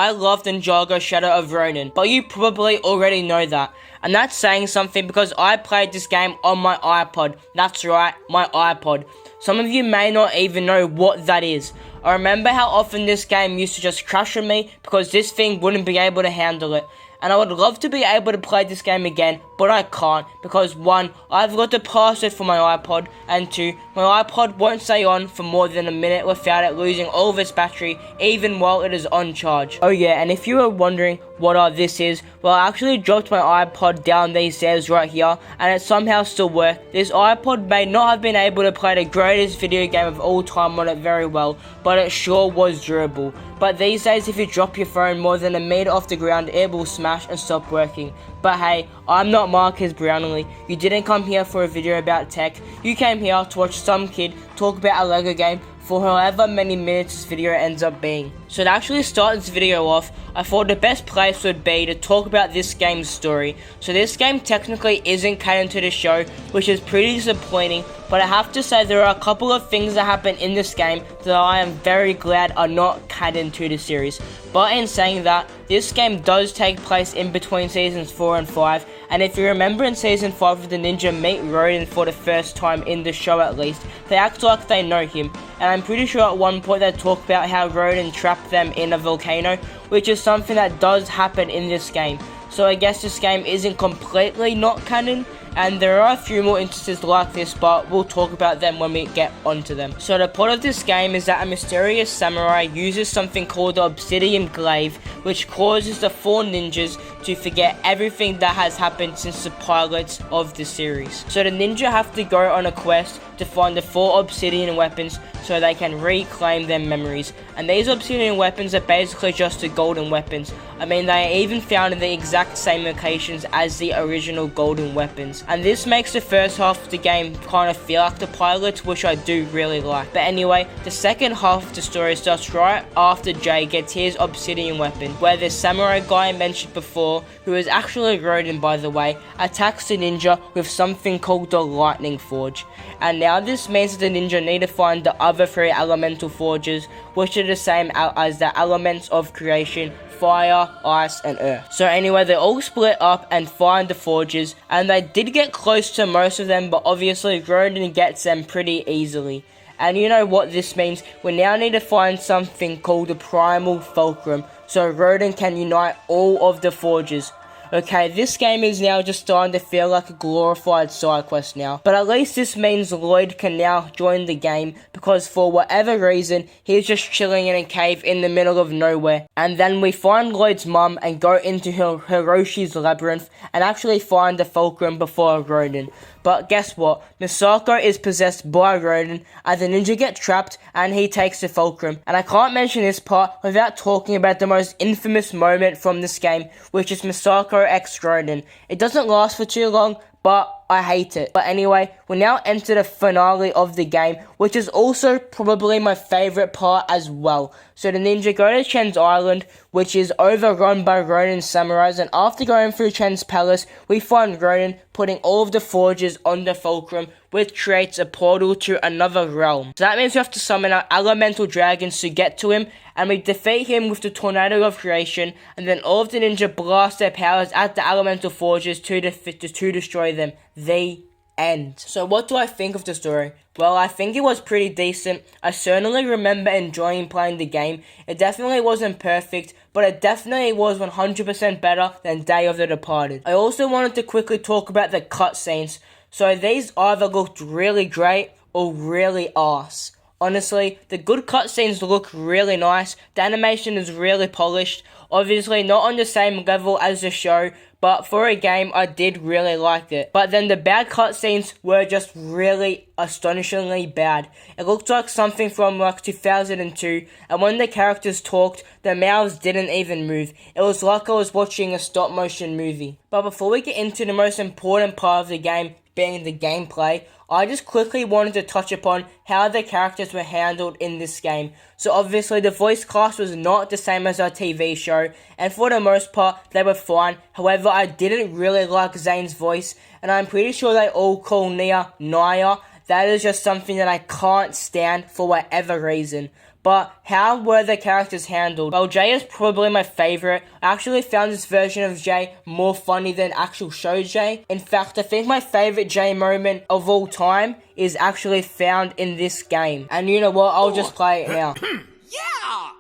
I love Ninjago Shadow of Ronin, but you probably already know that. And that's saying something because I played this game on my iPod. That's right, my iPod. Some of you may not even know what that is. I remember how often this game used to just crash on me because this thing wouldn't be able to handle it. And I would love to be able to play this game again, but I can't because 1, I've got the password for my iPod, and 2, my iPod won't stay on for more than a minute without it losing all of its battery, even while it is on charge. Oh yeah, and if you were wondering what this is, well, I actually dropped my iPod down these stairs right here, and it somehow still worked. This iPod may not have been able to play the greatest video game of all time on it very well, but it sure was durable. But these days, if you drop your phone more than a meter off the ground, it will smash and stop working. But hey, I'm not Marcus Brownlee. You didn't come here for a video about tech. You came here to watch some kid talk about a LEGO game for however many minutes this video ends up being. So to actually start this video off, I thought the best place would be to talk about this game's story. So this game technically isn't canon to the show, which is pretty disappointing, but I have to say there are a couple of things that happen in this game that I am very glad are not canon to the series. But in saying that, this game does take place in between seasons 4 and 5, and if you remember in season 5 of the ninja meet Ronin for the first time in the show at least, they act like they know him, and I'm pretty sure at one point they talk about how Ronin trapped them in a volcano, which is something that does happen in this game. So I guess this game isn't completely not canon, and there are a few more instances like this, but we'll talk about them when we get onto them. So the plot of this game is that a mysterious samurai uses something called the obsidian glaive, which causes the 4 ninjas to forget everything that has happened since the pilots of the series. So the ninja have to go on a quest to find the 4 obsidian weapons so they can reclaim their memories. And these obsidian weapons are basically just the golden weapons. I mean, they are even found in the exact same locations as the original golden weapons. And this makes the first half of the game kind of feel like the pilots, which I do really like. But anyway, the second half of the story starts right after Jay gets his obsidian weapon, where the samurai guy I mentioned before, who is actually Ronin by the way, attacks the ninja with something called the lightning forge. And now this means that the ninja need to find the other 3 elemental forges, which are the same as the elements of creation: fire, ice, and earth. So anyway, they all split up and find the forges, and they did get close to most of them, but obviously Ronin gets them pretty easily. And you know what this means? We now need to find something called the primal fulcrum, so Ronin can unite all of the forges. Okay, this game is now just starting to feel like a glorified side quest now. But at least this means Lloyd can now join the game, because for whatever reason, he's just chilling in a cave in the middle of nowhere. And then we find Lloyd's mum and go into Hiroshi's labyrinth and actually find the fulcrum before Ronin. But guess what? Misako is possessed by Ronin, and the ninja gets trapped, and he takes the fulcrum. And I can't mention this part without talking about the most infamous moment from this game, which is Misako x Ronin. It doesn't last for too long, but I hate it. But anyway, we now enter the finale of the game, which is also probably my favorite part as well. So the ninja go to Chen's island, which is overrun by Ronin samurais, and after going through Chen's palace, we find Ronin putting all of the forges on the fulcrum, which creates a portal to another realm. So that means we have to summon our elemental dragons to get to him, and we defeat him with the tornado of creation, and then all of the ninja blast their powers at the elemental forges to destroy them. The end. So what do I think of the story? Well, I think it was pretty decent. I certainly remember enjoying playing the game. It definitely wasn't perfect, but it definitely was 100% better than Day of the Departed. I also wanted to quickly talk about the cutscenes. So these either looked really great or really arse. Honestly, the good cutscenes look really nice. The animation is really polished. Obviously not on the same level as the show, but for a game I did really like it. But then the bad cutscenes were just really astonishingly bad. It looked like something from like 2002, and when the characters talked, their mouths didn't even move. It was like I was watching a stop motion movie. But before we get into the most important part of the game, being the gameplay, I just quickly wanted to touch upon how the characters were handled in this game. So obviously the voice cast was not the same as our TV show, and for the most part they were fine. However, I didn't really like Zane's voice, and I'm pretty sure they all call Nia Naya. That is just something that I can't stand for whatever reason. But how were the characters handled? Well, Jay is probably my favorite. I actually found this version of Jay more funny than actual show Jay. In fact, I think my favorite Jay moment of all time is actually found in this game. And you know what? I'll just play it now. Yeah!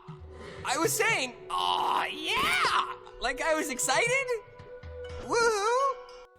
I was saying, oh yeah! Like I was excited? Woohoo!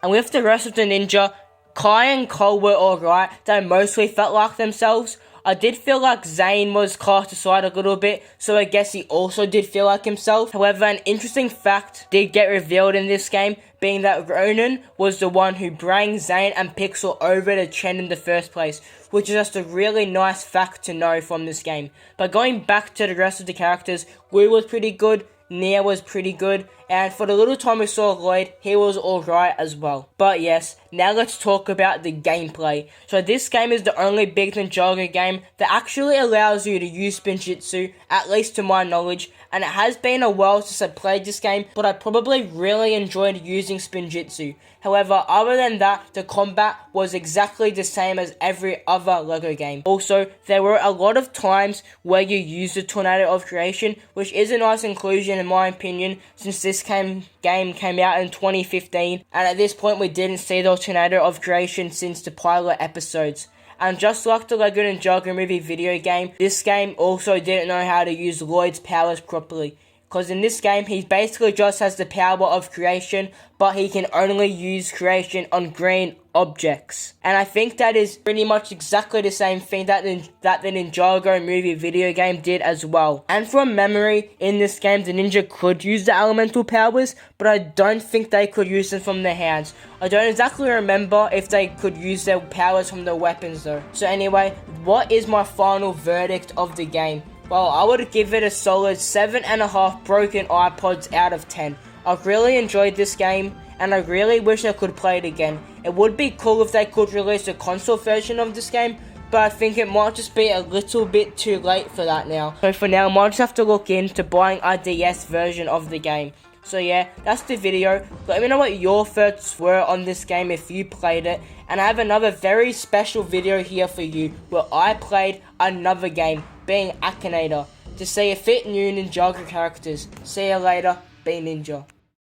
And with the rest of the ninja, Kai and Cole were alright. They mostly felt like themselves. I did feel like Zane was cast aside a little bit, so I guess he also did feel like himself. However, an interesting fact did get revealed in this game, being that Ronin was the one who brought Zane and Pixel over to Chen in the first place, which is just a really nice fact to know from this game. But going back to the rest of the characters, Wu was pretty good, Nia was pretty good, and for the little time we saw Lloyd, he was alright as well. But yes, now let's talk about the gameplay. So this game is the only big Ninjago game that actually allows you to use Spinjitzu, at least to my knowledge, and it has been a while since I played this game, but I probably really enjoyed using Spinjitzu. However, other than that, the combat was exactly the same as every other LEGO game. Also, there were a lot of times where you used the Tornado of Creation, which is a nice inclusion in my opinion, since this game came out in 2015, and at this point we didn't see the Tornado of Creation since the pilot episodes. And just like the LEGO Ninjago movie video game, this game also didn't know how to use Lloyd's powers properly. Because in this game, he basically just has the power of creation, but he can only use creation on green objects. And I think that is pretty much exactly the same thing that the Ninjago movie video game did as well. And from memory, in this game, the ninja could use the elemental powers, but I don't think they could use them from their hands. I don't exactly remember if they could use their powers from their weapons though. So anyway, what is my final verdict of the game? Well, I would give it a solid 7.5 broken iPods out of 10. I've really enjoyed this game, and I really wish I could play it again. It would be cool if they could release a console version of this game, but I think it might just be a little bit too late for that now. So for now, I might just have to look into buying a DS version of the game. So yeah, that's the video. Let me know what your thoughts were on this game if you played it. And I have another very special video here for you where I played another game, being Akinator, to see if it new Ninjago characters. See you later, be Ninja.